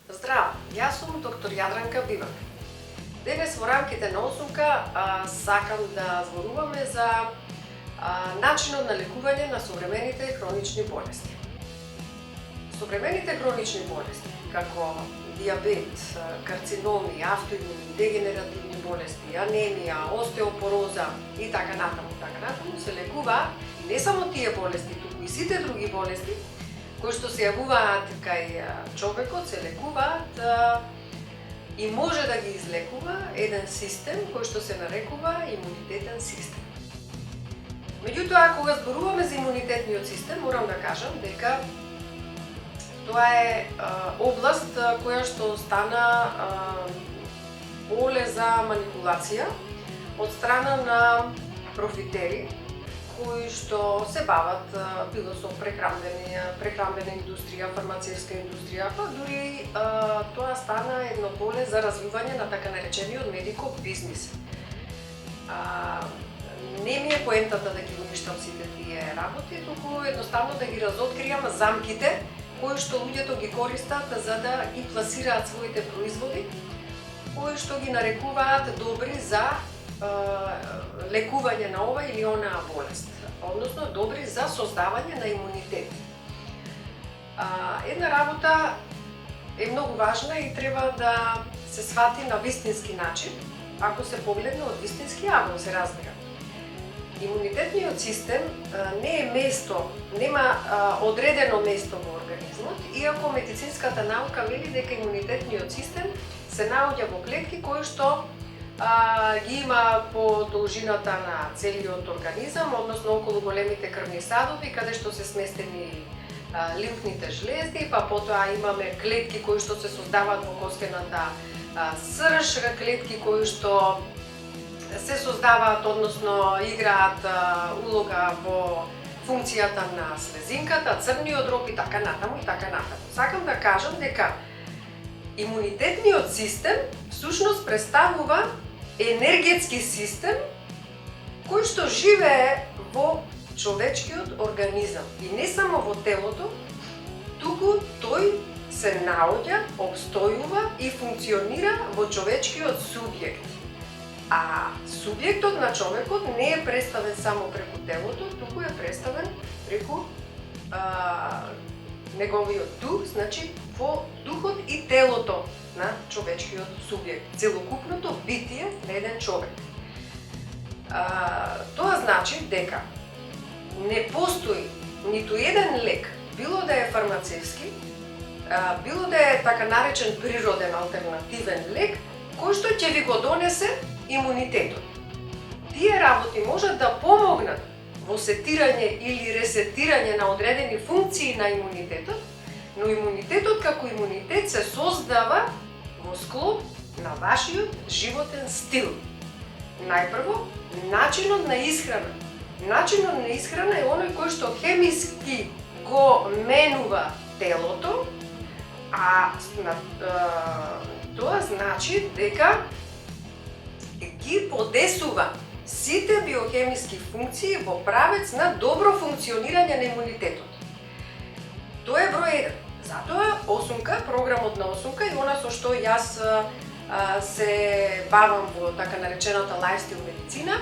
Здраво, јас сум доктор Јадранка Бивак. Денес во рамките на осумка сакам да зборуваме за начинот на лекување на современите хронични болести. Современите хронични болести, како диабет, карциноми, автоимуни, дегенеративни болести, анемија, остеопороза и така натаму, се лекуваат и не само тие болести, туку и сите други болести кои што се јавуваат кај човекот, се лекуваат и може да ги излекува еден систем кој што се нарекува имунитетен систем. Меѓутоа, кога зборуваме за имунитетниот систем, морам да кажам дека тоа е област која што стана поле за манипулација од страна на профитери кои што се бават било со прехранбена индустрија, фармацевска индустрија, па дури тоа стана едно поле за развивање на така наречениот медико бизнис. Не ми е поентата да ги уништам сите тие работи, туку едноставно да ги разоткријам замките кои што луѓето ги користат за да ги пласираат своите производи, кои што ги нарекуваат добри за лекување на ова или онаа болест, односно добри за создавање на имунитет. Една работа е многу важна и треба да се свати на вистински начин, ако се погледне од вистински агон, се разбира. Имунитетниот систем не е место, нема одредено место во организмот, иако медицинската наука вели дека имунитетниот систем се наоѓа во клетки кои што ги има по должината на целиот организам, односно околу големите крвни садови, каде што се сместени лимфните жлезди, па потоа имаме клетки кои што се создаваат во костената срж, клетки кои што се создаваат, односно играат улога во функцијата на слезинката, црниот дроб и така натаму. Сакам да кажам дека имунитетниот систем всушност представува енергетски систем кој што живее во човечкиот организам и не само во телото, туку тој се наоѓа, обстојува и функционира во човечкиот субјект. А субјектот на човекот не е представен само преку телото, туку е представен преку неговиот дух, значи во духот и телото на човечкиот субјект, целокупното битие на еден човек. Тоа значи дека не постои ниту еден лек, било да е фармацевски, било да е така наречен природен алтернативен лек, кој што ќе ви го донесе имунитетот. Тие работи можат да помогнат во сетирање или ресетирање на одредени функции на имунитетот, но имунитетот како имунитет се создава во склоп на вашиот животен стил. Најпрво, начинот на исхрана. Начинот на исхрана е оној кој што хемиски го менува телото, а тоа значи дека ги подесува сите биохемиски функции во правец на добро функционирање на имунитетот. Тоа е број 1. Затоа осумка, програмот на осумка и она со што јас се бавам во така наречената лајфстил медицина,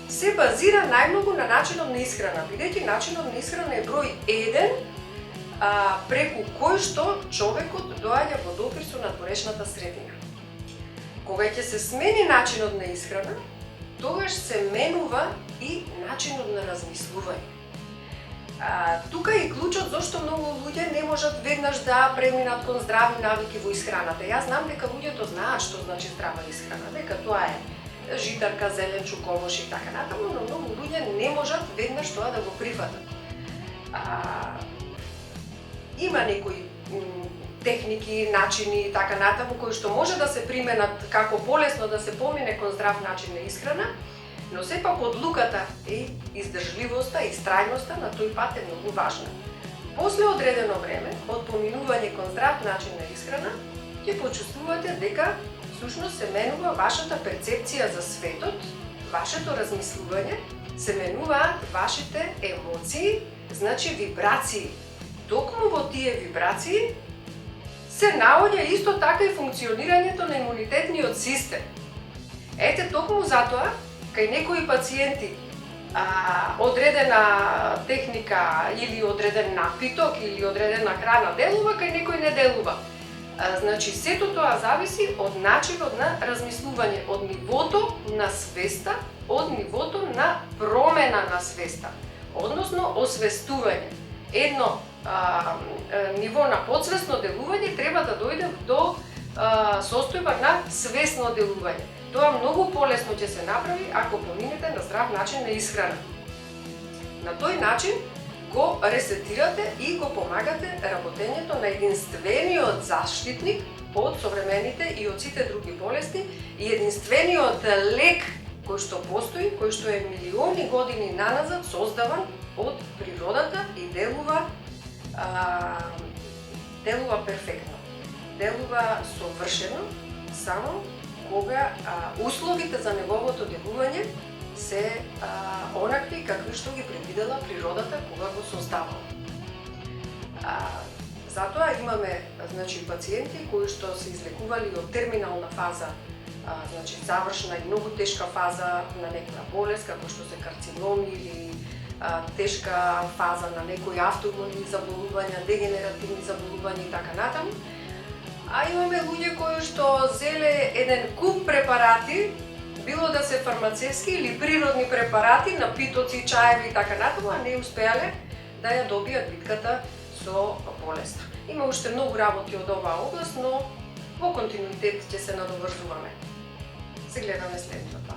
се базира најмногу на начинот на исхрана, бидејќи начинот на исхрана е број 1 преку кој што човекот доаѓа во допир со надворешната средина. Кога ќе се смени начинот на исхрана, тогаш се менува и начинот на размислување. Тука е и клучот зашто многу луѓе не можат веднаш да преминат кон здрави навики во исхраната. Јас знам дека луѓето знаат што значи здрава исхрана, дека тоа е житарка, зеленчук, овоши и така натаму, но многу луѓе не можат веднаш тоа да го прифатат. Има некои техники, начини и така натаму кои што може да се применат како полесно да се помине кон здрав начин на исхрана, но сепак одлуката и издржливоста и страјноста на тој пат е многу важна. После одредено време од поминување кон здрав начин на исхрана, ќе почувствувате дека всушност се менува вашата перцепција за светот, вашето размислување, се менуваат вашите емоции, значи вибрации. Токму во тие вибрации се наоѓа исто така и функционирањето на имунитетниот систем. Ете токму затоа, кај некои пациенти одредена техника или одреден напиток или одредена храна делува, кај некој не делува. Значи, сето тоа зависи од начинот на размислување, од нивото на свеста, од нивото на промена на свеста, односно освестување. Едно ниво на подсвесно делување треба да дојде до состојба на свесно делување. Тоа многу полесно ќе се направи ако поминете на здрав начин на исхрана. На тој начин го ресетирате и го помагате работењето на единствениот заштитник од современите и од сите други болести и единствениот лек кој што постои, кој што е милиони години наназад создаван од природата и делува перфектно. Делува совршено само кога условите за неговото делување се онакви какви што ги предвидела природата кога го создавала. Затоа имаме пациенти кои што се излекували од терминална фаза, завршна и многу тешка фаза на некоја болест, како што се карциноми или тешка фаза на некои автоимуни заболувања, дегенеративни заболувања и така натаму. А имаме луѓе кои што зеле еден куп препарати, било да се фармацевски или природни препарати, напитоци, чаеви и така натаму, а не успеале да ја добијат битката со болеста. Има уште многу работи од оваа област, но во континуитет ќе се надоврзуваме. Се гледаме следното.